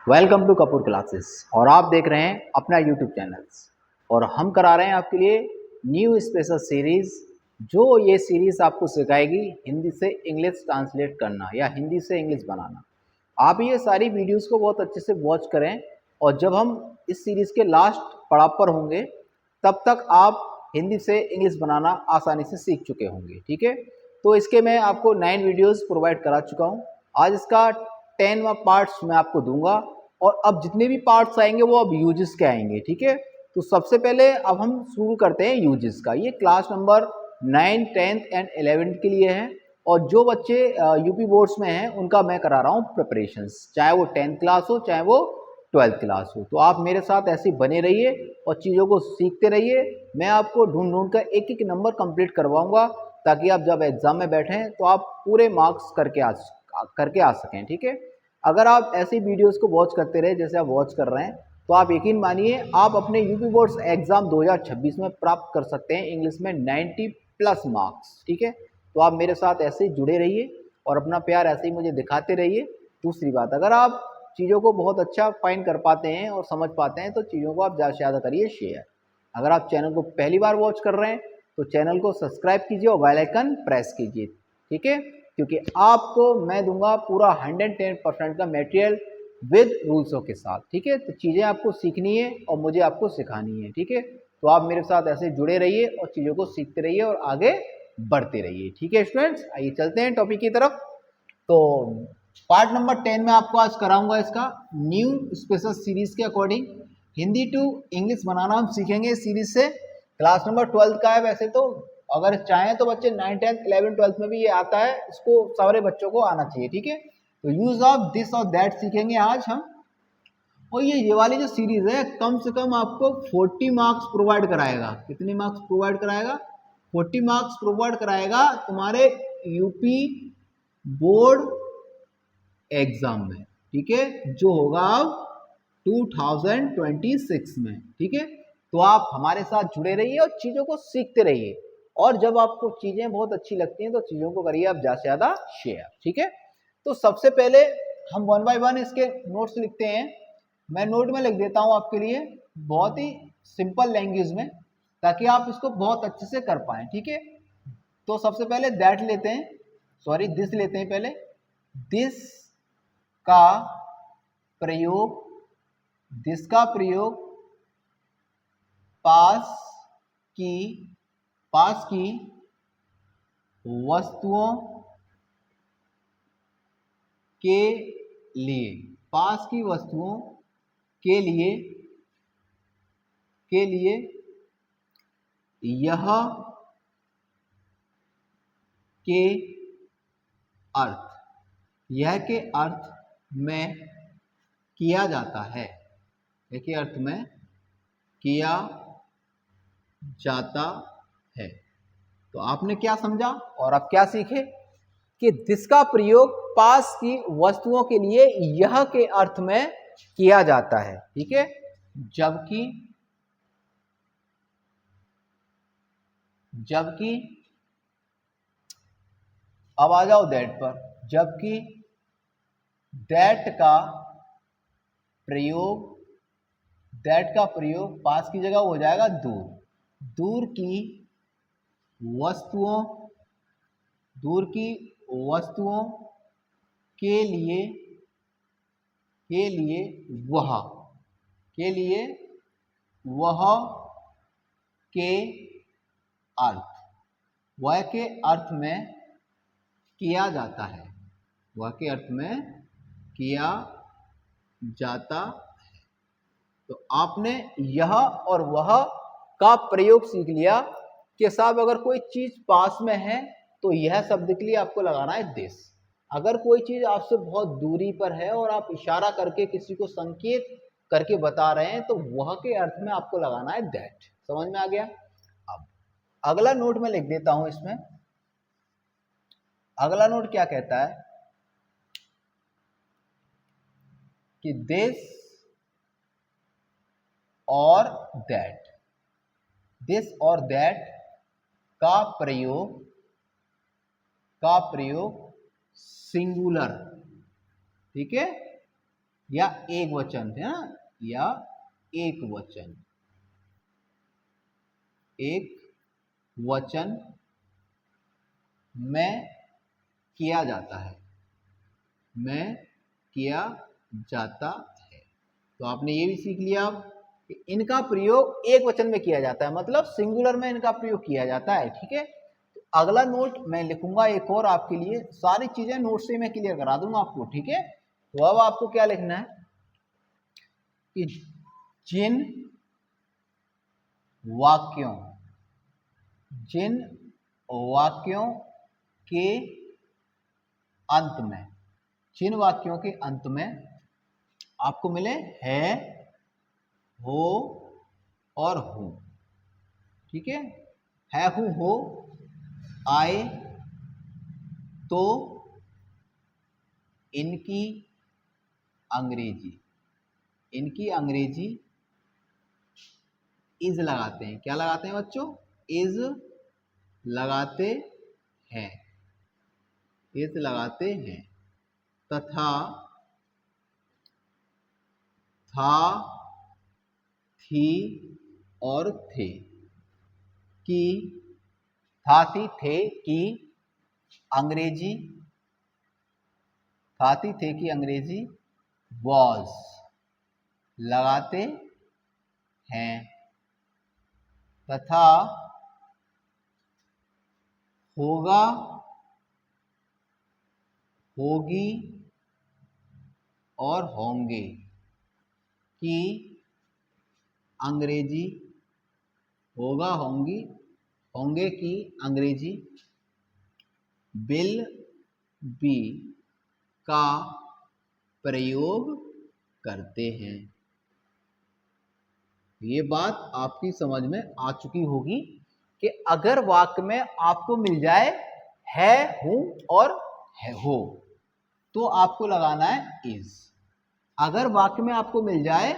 Welcome to Kapoor classes और आप देख रहे हैं अपना यूट्यूब चैनल और हम करा रहे हैं आपके लिए न्यू स्पेशल सीरीज़। जो ये सीरीज़ आपको सिखाएगी हिंदी से इंग्लिश ट्रांसलेट करना या हिंदी से इंग्लिश बनाना। आप ये सारी वीडियोस को बहुत अच्छे से वॉच करें और जब हम इस सीरीज़ के लास्ट पड़ाव पर होंगे तब तक आप हिंदी से इंग्लिश बनाना आसानी से सीख चुके होंगे। ठीक है, तो इसके मैं आपको 9 वीडियोस प्रोवाइड करा चुका हूँ। आज इसका 10वां पार्ट्स मैं आपको दूंगा और अब जितने भी पार्ट्स आएंगे वो अब यूजेस के आएंगे। ठीक है, तो सबसे पहले अब हम शुरू करते हैं यूजेस का। ये class number 9, 10th and 11th के लिए है और जो बच्चे यूपी बोर्ड्स में हैं उनका मैं करा रहा हूँ प्रिपरेशंस, चाहे वो 10th क्लास हो चाहे वो 12th क्लास हो। तो आप मेरे साथ ऐसे बने रहिए और चीज़ों को सीखते रहिए। मैं आपको ढूंढ ढूंढ कर एक एक नंबर कंप्लीट करवाऊंगा ताकि आप जब एग्जाम में बैठें तो आप पूरे मार्क्स करके आ सकें। ठीक है, अगर आप ऐसी वीडियोस को वॉच करते रहे जैसे आप वॉच कर रहे हैं तो आप यकीन मानिए आप अपने यूपी बोर्ड्स एग्जाम 2026 में प्राप्त कर सकते हैं इंग्लिश में 90 प्लस मार्क्स। ठीक है, तो आप मेरे साथ ऐसे ही जुड़े रहिए और अपना प्यार ऐसे ही मुझे दिखाते रहिए। दूसरी बात, अगर आप चीज़ों को बहुत अच्छा फाइंड कर पाते हैं और समझ पाते हैं तो चीज़ों को आप ज़्यादा से ज़्यादा करिए शेयर। अगर आप चैनल को पहली बार वॉच कर रहे हैं तो चैनल को सब्सक्राइब कीजिए और बेल आइकन प्रेस कीजिए। ठीक है, क्योंकि आपको मैं दूंगा पूरा 110% का मटेरियल विद रूल्सों के साथ। ठीक है, तो चीज़ें आपको सीखनी है और मुझे आपको सिखानी है। ठीक है, तो आप मेरे साथ ऐसे जुड़े रहिए और चीज़ों को सीखते रहिए और आगे बढ़ते रहिए। ठीक है स्टूडेंट्स, आइए चलते हैं टॉपिक की तरफ। तो पार्ट नंबर 10 में आपको आज कराऊंगा इसका न्यू स्पेशल सीरीज के अकॉर्डिंग हिंदी टू इंग्लिश बनाना हम सीखेंगे इस सीरीज से। क्लास नंबर 12 का है वैसे तो, अगर चाहें तो बच्चे 9, 10, 11, 12 में भी ये आता है, इसको सारे बच्चों को आना चाहिए। ठीक है, तो यूज ऑफ दिस और दैट सीखेंगे आज हम। और ये वाली जो सीरीज है कम से कम आपको 40 मार्क्स प्रोवाइड कराएगा। कितने मार्क्स प्रोवाइड कराएगा? 40 मार्क्स प्रोवाइड कराएगा तुम्हारे यूपी बोर्ड एग्जाम में। ठीक है, जो होगा अब 2026 में। ठीक है, तो आप हमारे साथ जुड़े रहिए और चीज़ों को सीखते रहिए और जब आपको चीज़ें बहुत अच्छी लगती हैं तो चीज़ों को करिए आप ज़्यादा से ज़्यादा शेयर। ठीक है, तो सबसे पहले हम 1 बाय 1 इसके नोट्स लिखते हैं। मैं नोट में लिख देता हूँ आपके लिए बहुत ही सिंपल लैंग्वेज में ताकि आप इसको बहुत अच्छे से कर पाएं। ठीक है, तो सबसे पहले दैट लेते हैं, सॉरी दिस लेते हैं पहले। दिस का प्रयोग, दिस का प्रयोग पास की वस्तुओं के लिए, पास की वस्तुओं के लिए यह के अर्थ, यह के अर्थ में किया जाता है, यह के अर्थ में किया जाता है। तो आपने क्या समझा और आप क्या सीखे कि दिस का प्रयोग पास की वस्तुओं के लिए यह के अर्थ में किया जाता है। ठीक है, जबकि अब आ जाओ दैट पर, जबकि दैट का प्रयोग पास की जगह हो जाएगा दूर, दूर की वस्तुओं के लिए वह के अर्थ में किया जाता है, वह के अर्थ में किया जाता है। तो आपने यह और वह का प्रयोग सीख लिया कि साहब अगर कोई चीज पास में है तो यह शब्द के लिए आपको लगाना है दिस। अगर कोई चीज आपसे बहुत दूरी पर है और आप इशारा करके किसी को संकेत करके बता रहे हैं तो वह के अर्थ में आपको लगाना है दैट। समझ में आ गया? अब अगला नोट में लिख देता हूं इसमें। अगला नोट क्या कहता है कि दिस और दैट का प्रयोग सिंगुलर, ठीक है, या एक वचन है ना, या एक वचन, एक वचन में किया जाता है, में किया जाता है। तो आपने ये भी सीख लिया अब कि इनका प्रयोग एक वचन में किया जाता है, मतलब सिंगुलर में इनका प्रयोग किया जाता है। ठीक है, तो अगला नोट मैं लिखूंगा एक और आपके लिए, सारी चीजें नोट से मैं क्लियर करा दूंगा आपको। ठीक है, तो अब आपको क्या लिखना है कि जिन वाक्यों के अंत में, जिन वाक्यों के अंत में आपको मिले है, हो और हूं। ठीक है हूं हो आए तो इनकी अंग्रेजी इज लगाते हैं। क्या लगाते हैं बच्चों? इज लगाते हैं, इज लगाते हैं। तथा था, थी और थे की, था थी थे की अंग्रेजी, था थी थे की अंग्रेजी वॉज लगाते हैं। तथा होगा, होगी और होंगे की अंग्रेजी, होगा होंगी होंगे की अंग्रेजी विल बी का प्रयोग करते हैं। ये बात आपकी समझ में आ चुकी होगी कि अगर वाक्य में आपको मिल जाए है, हूं और है हो, तो आपको लगाना है इज। अगर वाक्य में आपको मिल जाए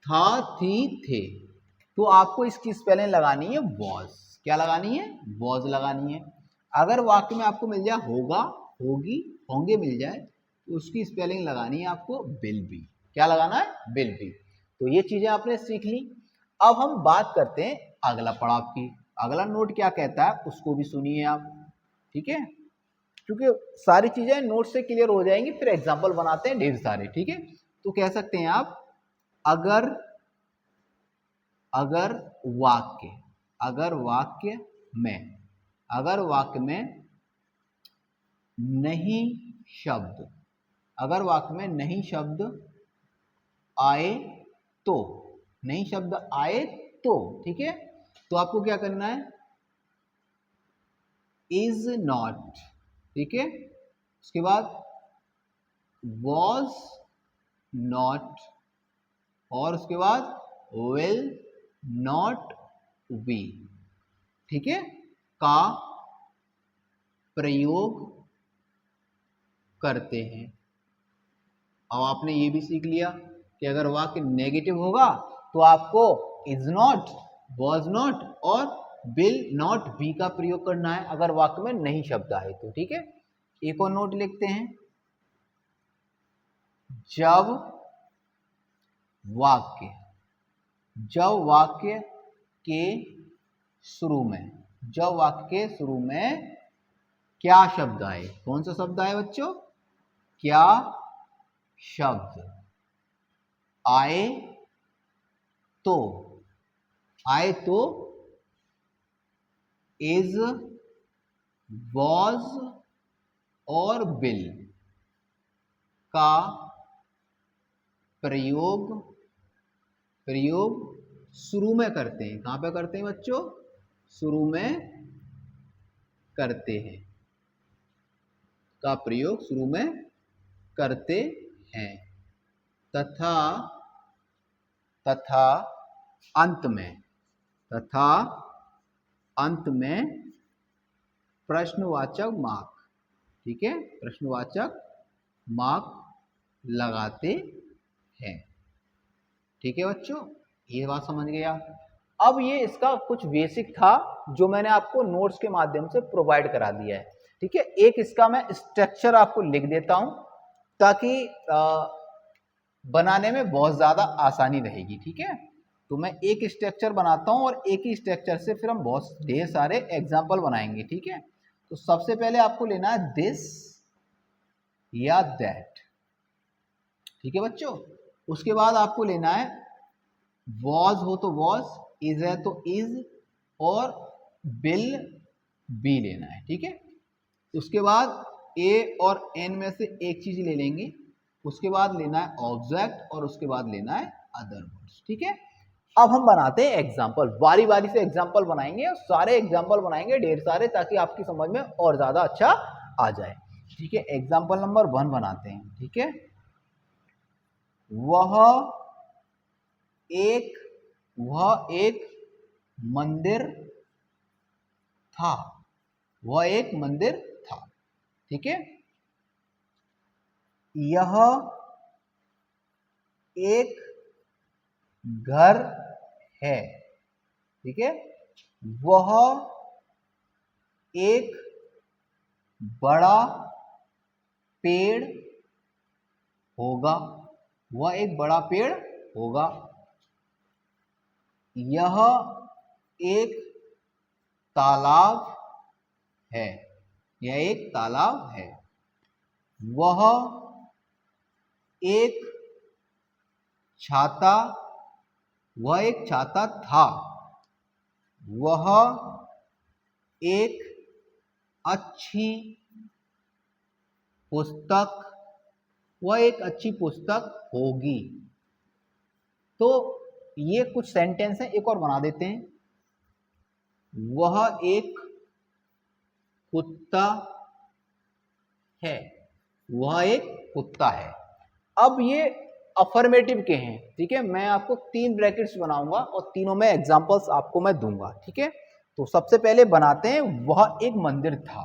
था, थी, थे, तो आपको इसकी स्पेलिंग लगानी है वॉज। क्या लगानी है? वॉज लगानी है। अगर वाक्य में आपको मिल जाए होगा, होगी, होंगे मिल जाए, तो उसकी स्पेलिंग लगानी है आपको विल बी। क्या लगाना है? Will be. तो ये चीजें आपने सीख ली। अब हम बात करते हैं अगला पड़ाव की। अगला नोट क्या कहता है उसको भी सुनिए आप। ठीक है, क्योंकि सारी चीजें नोट से क्लियर हो जाएंगी, फिर एग्जाम्पल बनाते हैं ढेर सारे। ठीक है, तो कह सकते हैं आप अगर वाक्य, अगर वाक्य में नहीं शब्द, अगर वाक्य में नहीं शब्द आए तो, नहीं शब्द आए तो, ठीक है, तो आपको क्या करना है? इज नॉट, ठीक है, उसके बाद वॉज नॉट, और उसके बाद विल नॉट बी, ठीक है, का प्रयोग करते हैं। अब आपने ये भी सीख लिया कि अगर वाक्य नेगेटिव होगा तो आपको इज नॉट, वॉज नॉट और विल नॉट बी का प्रयोग करना है, अगर वाक्य में नहीं शब्द आए तो। ठीक है, एक और नोट लिखते हैं। जब वाक्य के शुरू में, जब वाक्य के शुरू में क्या शब्द आए? कौन सा शब्द आए बच्चों? क्या शब्द आए तो, आए तो इज, वॉज और विल का प्रयोग शुरू में करते हैं। कहां पे करते हैं बच्चों? शुरू में करते हैं, का प्रयोग शुरू में करते हैं। तथा अंत में प्रश्नवाचक मार्क, ठीक है, प्रश्नवाचक मार्क लगाते हैं। ठीक है बच्चों, ये बात समझ गया। अब ये इसका कुछ बेसिक था जो मैंने आपको नोट्स के माध्यम से प्रोवाइड करा दिया है। ठीक है, एक इसका मैं स्ट्रक्चर आपको लिख देता हूं ताकि बनाने में बहुत ज़्यादा आसानी रहेगी। ठीक है, तो मैं एक स्ट्रक्चर बनाता हूँ और एक ही स्ट्रक्चर से फिर हम बहुत ढेर सारे एग्जाम्पल बनाएंगे। ठीक है, तो सबसे पहले आपको लेना है दिस या दैट। ठीक है बच्चों, उसके बाद आपको लेना है वॉज हो तो वॉज, इज है तो इज, और बिल बी लेना है। ठीक है, उसके बाद ए और एन में से एक चीज ले लेंगे, उसके बाद लेना है ऑब्जेक्ट और उसके बाद लेना है अदर वर्ड्स। ठीक है, अब हम बनाते हैं एग्जाम्पल, बारी बारी से एग्जाम्पल बनाएंगे और सारे एग्जाम्पल बनाएंगे ढेर सारे, ताकि आपकी समझ में और ज्यादा अच्छा आ जाए। ठीक है, एग्जाम्पल नंबर 1 बनाते हैं। ठीक है, वह एक मंदिर था। वह एक मंदिर था। ठीक है, यह एक घर है। ठीक है, वह एक बड़ा पेड़ होगा। वह एक बड़ा पेड़ होगा। यह एक तालाब है। यह एक तालाब है। वह एक छाता, वह एक छाता था। वह एक अच्छी पुस्तक, वह एक अच्छी पुस्तक होगी। तो ये कुछ सेंटेंस है, एक और बना देते हैं। वह एक कुत्ता है। वह एक कुत्ता है। अब ये अफर्मेटिव के हैं। ठीक है, मैं आपको 3 ब्रैकेट्स बनाऊंगा और तीनों में एग्जांपल्स आपको मैं दूंगा। ठीक है, तो सबसे पहले बनाते हैं वह एक मंदिर था।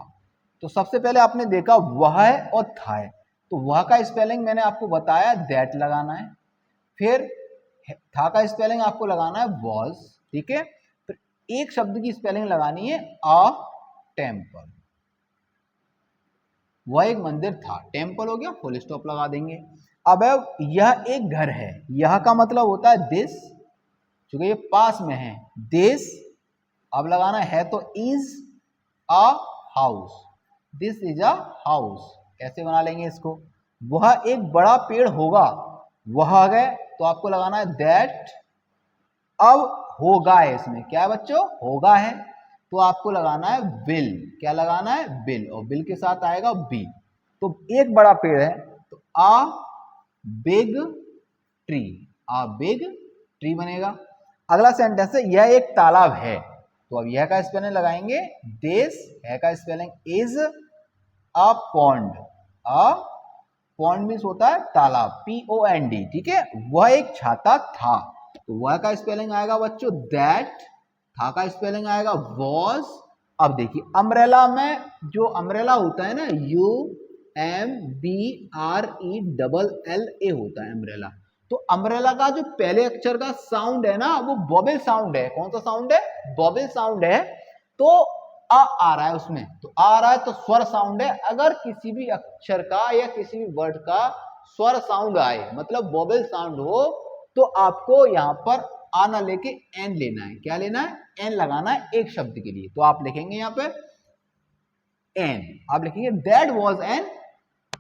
तो सबसे पहले आपने देखा वह है और था है, तो वह का स्पेलिंग मैंने आपको बताया दैट लगाना है। फिर था का स्पेलिंग आपको लगाना है वॉज। ठीक है, फिर एक शब्द की स्पेलिंग लगानी है अ टेम्पल। वह एक मंदिर था, टेम्पल हो गया, फुल स्टॉप लगा देंगे। अब यह एक घर है। यह का मतलब होता है दिस, क्योंकि ये पास में है। दिस अब लगाना है तो is a house. This is a house. कैसे बना लेंगे इसको? वह एक बड़ा पेड़ होगा। वह आ गए तो आपको लगाना है दैट। अब होगा है, इसमें क्या है बच्चों? होगा है, तो आपको लगाना है विल। क्या लगाना है? विल, और विल के साथ आएगा बी। तो एक बड़ा पेड़ है तो आ बिग ट्री। आ बिग ट्री बनेगा। अगला सेंटेंस है यह एक तालाब है। तो अब यह का स्पेलिंग लगाएंगे दिस, है का spelling is a pond. A pond means होता है तालाब, POND। ठीक है, वह एक छाता था। तो वह का स्पेलिंग आएगा बच्चों दैट। था का स्पेलिंग आएगा वॉज। अब देखिए अम्ब्रेला में जो अम्ब्रेला होता है ना, UMBRELLA होता है अम्ब्रेला। तो अम्ब्रेला का जो पहले अक्षर का साउंड है ना, वो वोवेल साउंड है। कौन सा साउंड है? वोवेल साउंड है। तो आ रहा है उसमें, तो आ रहा है तो स्वर साउंड है। अगर किसी भी अक्षर का या किसी भी वर्ड का स्वर साउंड आए, मतलब वोवेल साउंड हो, तो आपको यहां पर आना लेके एन लेना है। क्या लेना है? एन लगाना है एक शब्द के लिए। तो आप लिखेंगे यहां पे एन, आप लिखेंगे दैट वाज एन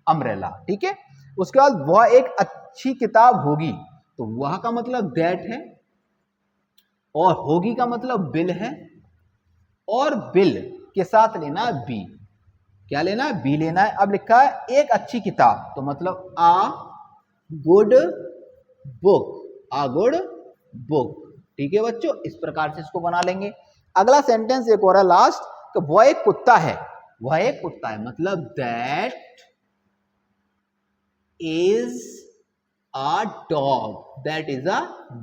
अम्ब्रेला। ठीक है, उसके बाद वह एक अच्छी किताब होगी। तो वह का मतलब दैट है, और होगी का मतलब बिल है, और बिल के साथ लेना है बी। क्या लेना है? बी लेना है। अब लिखा है एक अच्छी किताब, तो मतलब आ गुड बुक। आ गुड बुक। ठीक है बच्चों, इस प्रकार से इसको बना लेंगे। अगला सेंटेंस एक और है लास्ट, कि वह एक कुत्ता है। वह एक कुत्ता है, मतलब that is a dog. That is a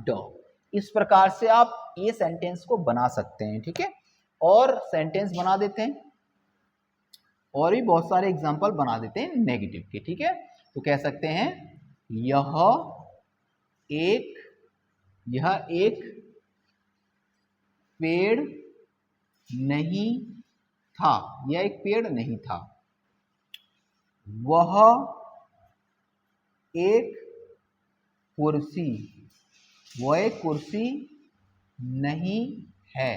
dog. इस प्रकार से आप ये सेंटेंस को बना सकते हैं। ठीक है, और सेंटेंस बना देते हैं, और भी बहुत सारे एग्जाम्पल बना देते हैं नेगेटिव के। ठीक है, तो कह सकते हैं एक यह एक पेड़ नहीं था। यह एक पेड़ नहीं था। वह एक कुर्सी, वह एक कुर्सी नहीं है,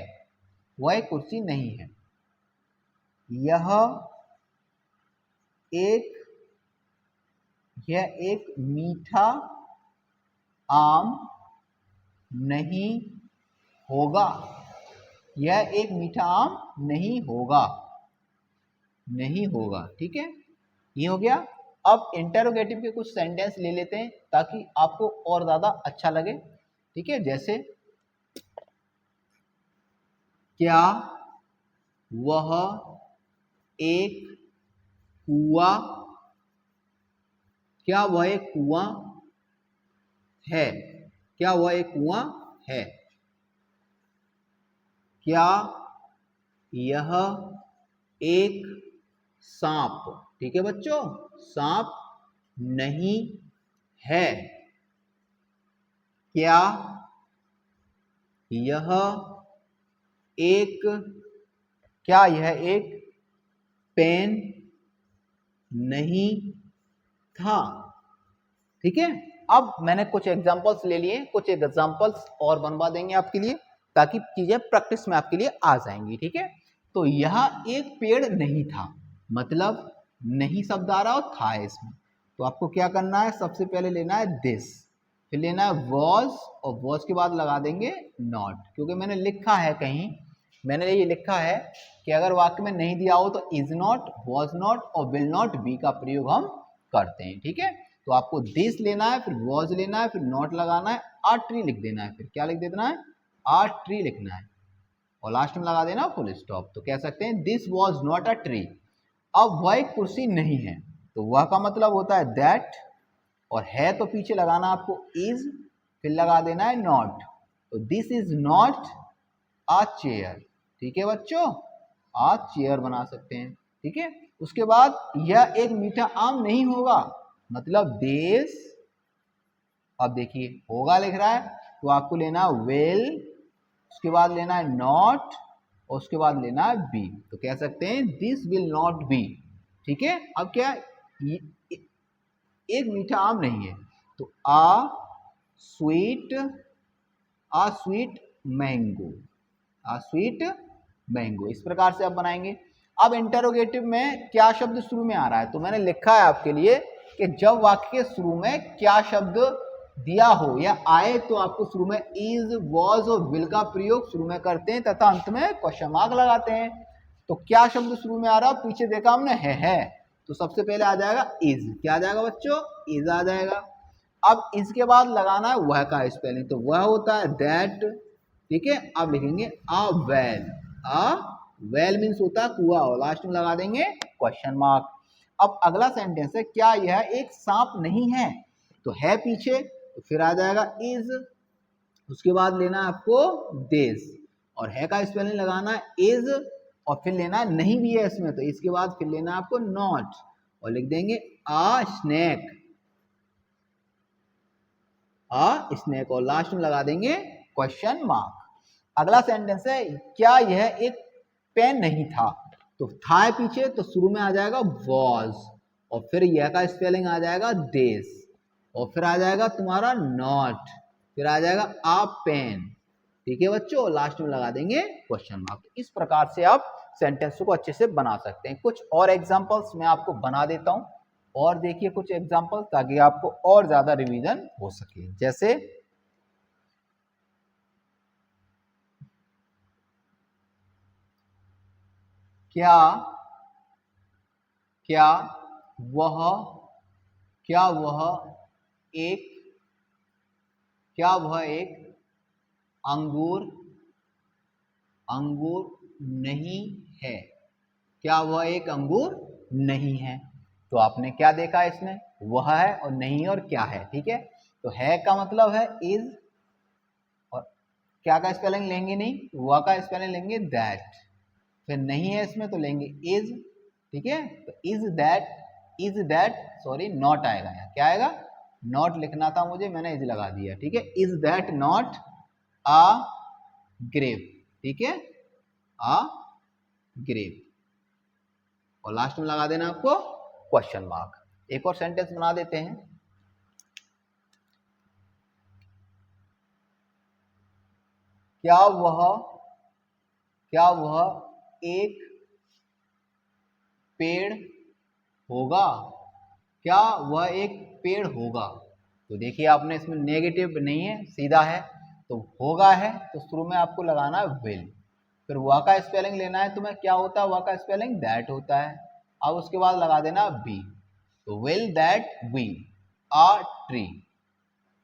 वह एक कुर्सी नहीं है। यह एक मीठा आम नहीं होगा, यह एक मीठा आम नहीं होगा, नहीं होगा। ठीक है, ये हो गया। अब इंटरोगेटिव के कुछ सेंटेंस ले लेते हैं ताकि आपको और ज्यादा अच्छा लगे। ठीक है, जैसे क्या वह एक कुआं, क्या वह एक कुआं है, क्या वह एक कुआं है। क्या यह एक सांप, ठीक है बच्चों, सांप नहीं है। क्या यह एक, क्या यह एक पेन नहीं था। ठीक है, अब मैंने कुछ एग्जांपल्स ले लिए, कुछ एग्जांपल्स और बनवा देंगे आपके लिए ताकि चीजें प्रैक्टिस में आपके लिए आ जाएंगी। ठीक है, तो यह एक पेड़ नहीं था, मतलब नहीं शब्द आ रहा और था इसमें, तो आपको क्या करना है, सबसे पहले लेना है दिस, फिर लेना है वॉज, और वॉज के बाद लगा देंगे नॉट, क्योंकि मैंने लिखा है कहीं, मैंने ये लिखा है कि अगर वाक्य में नहीं दिया हो तो इज नॉट, वॉज नॉट और विल नॉट बी का प्रयोग हम करते हैं। ठीक है, तो आपको दिस लेना है, फिर वॉज लेना है, फिर नॉट लगाना है, आ ट्री लिख देना है, फिर क्या लिख देना है, आ ट्री लिखना है, और लास्ट में लगा देना फुल स्टॉप। तो कह सकते हैं this was not a tree. अब वह एक कुर्सी नहीं है, तो वह का मतलब होता है दैट, और है तो पीछे लगाना आपको इज, फिर लगा देना है नॉट, तो this is not a chair. ठीक है बच्चों, आ चेयर बना सकते हैं। ठीक है, उसके बाद यह एक मीठा आम नहीं होगा, मतलब देश, अब देखिए होगा लिख रहा है तो आपको लेना विल, उसके बाद लेना है नॉट, और उसके बाद लेना है बी, तो कह सकते हैं दिस विल नॉट बी। ठीक है, अब क्या, एक मीठा आम नहीं है, तो स्वीट आ स्वीट मैंगो, आ स्वीट मैंगो, इस प्रकार से आप बनाएंगे। अब इंटरोगेटिव में क्या शब्द शुरू में आ रहा है, तो मैंने लिखा है आपके लिए कि जब वाक्य के शुरू में क्या शब्द दिया हो या आए तो आपको शुरू में इज, वॉज और विल का प्रयोग शुरू में करते हैं तथा अंत में क्वेश्चन मार्क लगाते हैं। तो क्या शब्द शुरू में आ रहा है, पीछे देखा हमने है, तो सबसे पहले आ जाएगा इज, क्या आ जाएगा बच्चों, इज आ जाएगा। अब इसके बाद लगाना है वह का स्पेलिंग, तो वह होता है दैट। ठीक है, अब लिखेंगे a well, a well means होता है कुआ, और लास्ट में लगा देंगे क्वेश्चन मार्क। अब अगला सेंटेंस है क्या यह एक सांप नहीं है, तो है पीछे, तो फिर आ जाएगा इज, उसके बाद लेना है आपको दिस, और है का स्पेलिंग लगाना है इज, और फिर लेना है नहीं भी है इसमें, तो इसके बाद फिर लेना है आपको नॉट, और लिख देंगे आ स्नैक, स्नैक, और लास्ट में लगा देंगे क्वेश्चन मार्क। अगला सेंटेंस है क्या यह एक पेन नहीं था, तो था है पीछे, तो शुरू में आ जाएगा वॉज, और फिर यह का स्पेलिंग आ जाएगा दिस, और फिर आ जाएगा तुम्हारा नॉट, फिर आ जाएगा आ पेन। ठीक है बच्चों, लास्ट में लगा देंगे क्वेश्चन मार्क। इस प्रकार से आप सेंटेंस को अच्छे से बना सकते हैं। कुछ और एग्जांपल्स मैं आपको बना देता हूं, और देखिए कुछ एग्जांपल ताकि आपको और ज्यादा रिवीजन हो सके। जैसे क्या क्या वह क्या वह एक क्या वह एक अंगूर अंगूर नहीं है, क्या वह एक अंगूर नहीं है। तो आपने क्या देखा इसमें, वह है और नहीं और क्या है। ठीक है, तो है का मतलब है इज, और क्या का स्पेलिंग लेंगे नहीं, वह का स्पेलिंग लेंगे दैट, फिर नहीं है इसमें तो लेंगे इज। ठीक है, तो इज दैट सॉरी नॉट आएगा, यहाँ क्या आएगा, नॉट लिखना था मुझे, मैंने इज लगा दिया। ठीक है, is that not a grape, ठीक है, आ ग्रेप, और लास्ट में लगा देना आपको क्वेश्चन मार्क। एक और सेंटेंस बना देते हैं। क्या वह एक पेड़ होगा? क्या वह एक पेड़ होगा? तो देखिए आपने इसमें नेगेटिव नहीं है, सीधा है, तो होगा है तो शुरू में आपको लगाना है विल, फिर वह का स्पेलिंग लेना है, तो मैं क्या होता है वह का स्पेलिंग दैट होता है, अब उसके बाद लगा देना बी, तो will that be a tree,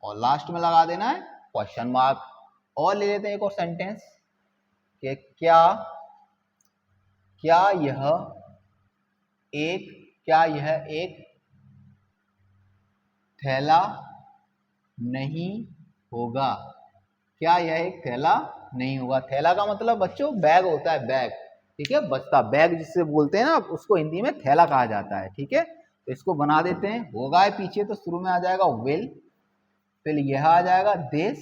और लास्ट में लगा देना है क्वेश्चन मार्क। और ले लेते हैं एक और सेंटेंस कि क्या यह एक थैला नहीं होगा? क्या यह एक थैला नहीं होगा? थैला का मतलब बच्चों बैग होता है, बैग, ठीक है, बस्ता, बैग जिससे बोलते हैं ना, उसको हिंदी में थैला कहा जाता है, ठीक है। तो इसको बना देते हैं, होगा है पीछे तो शुरू में आ जाएगा विल, फिर यह आ जाएगा दिस,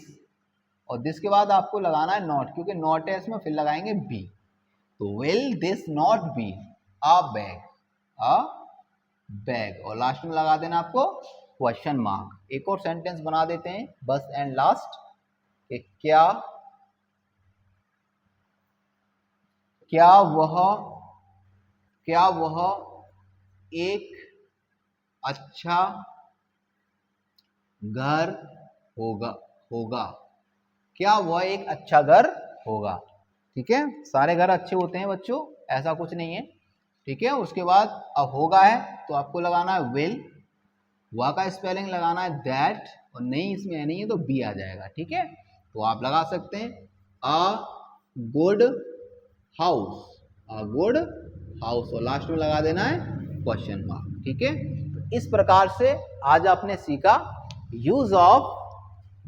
और दिस के बाद आपको लगाना है नॉट, क्योंकि नॉट है इसमें, फिर लगाएंगे बी, तो will this not be a bag, और लास्ट में लगा देना आपको क्वेश्चन मार्क। एक और सेंटेंस बना देते हैं बस एंड लास्ट कि क्या वह एक अच्छा घर होगा? क्या वह एक अच्छा घर होगा? ठीक है, सारे घर अच्छे होते हैं बच्चों, ऐसा कुछ नहीं है, ठीक है। उसके बाद अब होगा है तो आपको लगाना है विल, वह का स्पेलिंग लगाना है दैट, और नहीं इसमें है नहीं है तो बी आ जाएगा, ठीक है। तो आप लगा सकते हैं a good house, a good house, और लास्ट में लगा देना है क्वेश्चन मार्क, ठीक है। तो इस प्रकार से आज आपने सीखा use of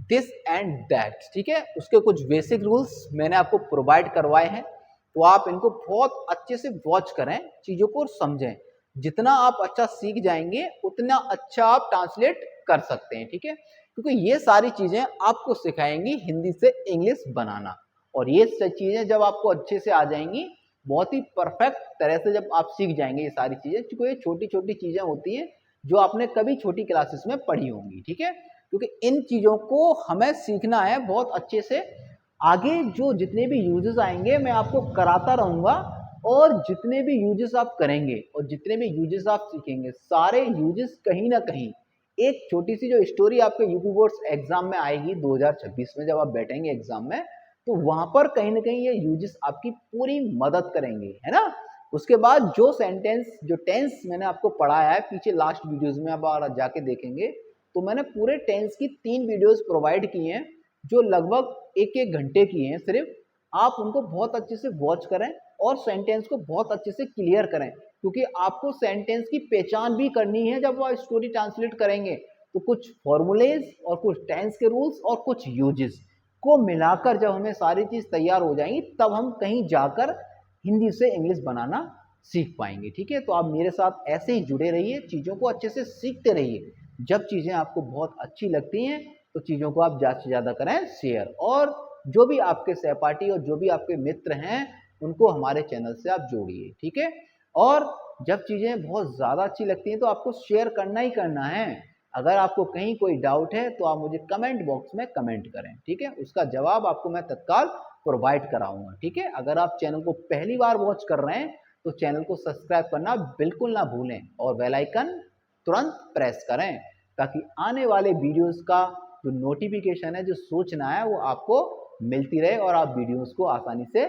this and that, ठीक है। उसके कुछ बेसिक रूल्स मैंने आपको प्रोवाइड करवाए हैं, तो आप इनको बहुत अच्छे से वॉच करें, चीजों को समझें, जितना आप अच्छा सीख जाएंगे उतना अच्छा आप ट्रांसलेट कर सकते हैं, ठीक है। क्योंकि ये सारी चीजें आपको सिखाएंगी हिंदी से इंग्लिश बनाना, और ये चीजें जब आपको अच्छे से आ जाएंगी, बहुत ही परफेक्ट तरह से जब आप सीख जाएंगे ये सारी चीजें, क्योंकि ये छोटी छोटी चीजें होती हैं जो आपने कभी छोटी क्लासेस में पढ़ी होंगी, ठीक है। क्योंकि इन चीजों को हमें सीखना है बहुत अच्छे से, आगे जो जितने भी यूजेस आएंगे मैं आपको कराता रहूंगा, और जितने भी यूजेस आप करेंगे और जितने भी यूजेस आप सीखेंगे, सारे यूजेस कहीं ना कहीं एक छोटी सी जो स्टोरी आपके यूपी बोर्ड्स एग्जाम में आएगी 2026 में, जब आप बैठेंगे एग्जाम में, तो वहां पर कहीं ना कहीं ये यूजेस आपकी पूरी मदद करेंगे, है ना। उसके बाद जो सेंटेंस जो टेंस मैंने आपको पढ़ाया है पीछे लास्ट वीडियोस में, आप जाके देखेंगे तो मैंने पूरे टेंस की 3 वीडियोस प्रोवाइड की हैं, जो लगभग एक घंटे की हैं सिर्फ। आप उनको बहुत अच्छे से वॉच करें और सेंटेंस को बहुत अच्छे से क्लियर करें, क्योंकि आपको सेंटेंस की पहचान भी करनी है। जब आप स्टोरी ट्रांसलेट करेंगे तो कुछ फॉर्मूलेज और कुछ टेंस के रूल्स और कुछ यूजेस को मिलाकर जब हमें सारी चीज तैयार हो जाएंगी, तब हम कहीं जाकर हिंदी से इंग्लिश बनाना सीख पाएंगे, ठीक है। तो आप मेरे साथ ऐसे ही जुड़े रहिए, चीजों को अच्छे से सीखते रहिए। जब चीजें आपको बहुत अच्छी लगती हैं तो चीजों को आप ज्यादा से ज्यादा करें शेयर, और जो भी आपके सहपाठी और जो भी आपके मित्र हैं उनको हमारे चैनल से आप जोड़िए, ठीक है। और जब चीजें बहुत ज्यादा अच्छी लगती हैं तो आपको शेयर करना ही करना है। अगर आपको कहीं कोई डाउट है तो आप मुझे कमेंट बॉक्स में कमेंट करें, ठीक है, उसका जवाब आपको मैं तत्काल प्रोवाइड कराऊंगा, ठीक है। अगर आप चैनल को पहली बार वॉच कर रहे हैं तो चैनल को सब्सक्राइब करना बिल्कुल ना भूलें, और बेल आइकन तुरंत प्रेस करें, ताकि आने वाले वीडियोस का जो नोटिफिकेशन है, जो सूचना है, वो आपको मिलती रहे और आप वीडियोस को आसानी से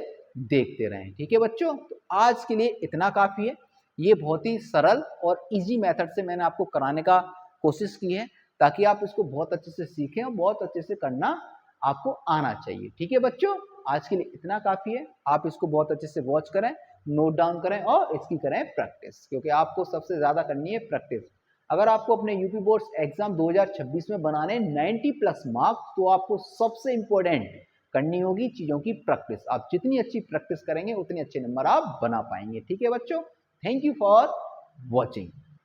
देखते रहें, ठीक है बच्चों। तो आज के लिए इतना काफ़ी है। ये बहुत ही सरल और इजी मेथड से मैंने आपको कराने का कोशिश की है, ताकि आप इसको बहुत अच्छे से सीखें और बहुत अच्छे से करना आपको आना चाहिए, ठीक है बच्चों। आज के लिए इतना काफ़ी है। आप इसको बहुत अच्छे से वॉच करें, नोट डाउन करें और इसकी करें प्रैक्टिस, क्योंकि आपको सबसे ज़्यादा करनी है प्रैक्टिस। अगर आपको अपने यूपी बोर्ड्स एग्जाम 2026 में बनाने 90 प्लस मार्क्स, तो आपको सबसे इंपॉर्टेंट करनी होगी चीज़ों की प्रैक्टिस। आप जितनी अच्छी प्रैक्टिस करेंगे उतने अच्छे नंबर आप बना पाएंगे, ठीक है बच्चों। Thank you for watching.